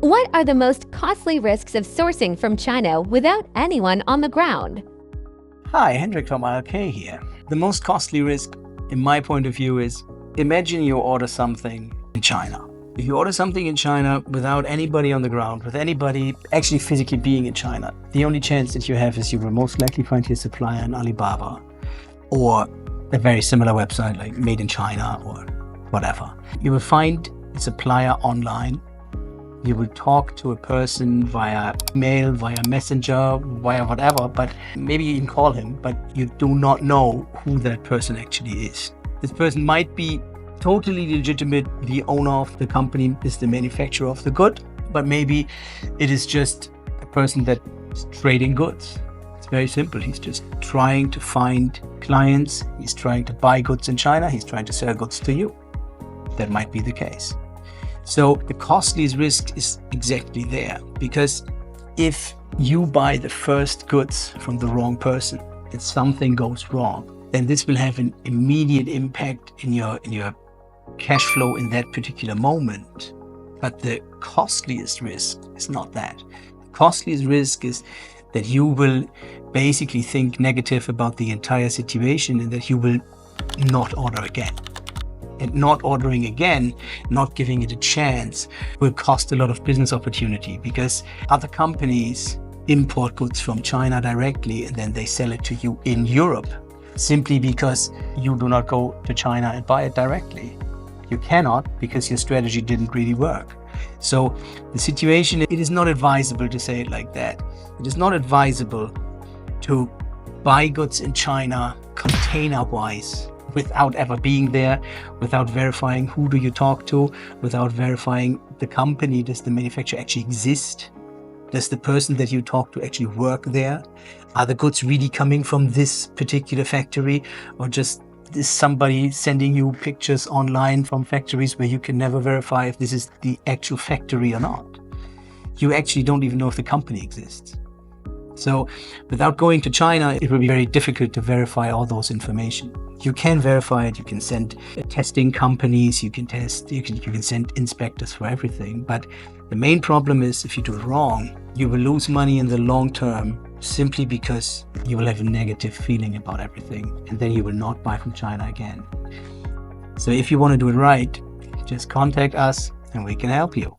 What are the most costly risks of sourcing from China without anyone on the ground? Hi, Hendrik from RLK here. The most costly risk, in my point of view, is imagine you order something in China. If you order something in China without anybody on the ground, with anybody actually physically being in China, the only chance that you have is you will most likely find your supplier in Alibaba or a very similar website like Made in China or whatever. You will find a supplier online. You will talk to a person via email, via messenger, via whatever, but maybe you can call him, but you do not know who that person actually is. This person might be totally legitimate. The owner of the company is the manufacturer of the good, but maybe it is just a person that is trading goods. It's very simple. He's just trying to find clients. He's trying to buy goods in China. He's trying to sell goods to you. That might be the case. So the costliest risk is exactly there, because if you buy the first goods from the wrong person and something goes wrong, then this will have an immediate impact in your cash flow in that particular moment. But the costliest risk is not that. The costliest risk is that you will basically think negative about the entire situation and that you will not order again. And not ordering again, not giving it a chance, will cost a lot of business opportunity, because other companies import goods from China directly and then they sell it to you in Europe, simply because you do not go to China and buy it directly. You cannot, because your strategy didn't really work. So the situation, it is not advisable to say it like that. It is not advisable to buy goods in China container-wise, without ever being there, without verifying who do you talk to, without verifying the company. Does the manufacturer actually exist? Does the person that you talk to actually work there? Are the goods really coming from this particular factory, or just is somebody sending you pictures online from factories where you can never verify if this is the actual factory or not? You actually don't even know if the company exists. So without going to China, it will be very difficult to verify all those information. You can verify it, you can send testing companies, you can test, you can send inspectors for everything. But the main problem is, if you do it wrong, you will lose money in the long term, simply because you will have a negative feeling about everything, and then you will not buy from China again. So if you want to do it right, just contact us and we can help you.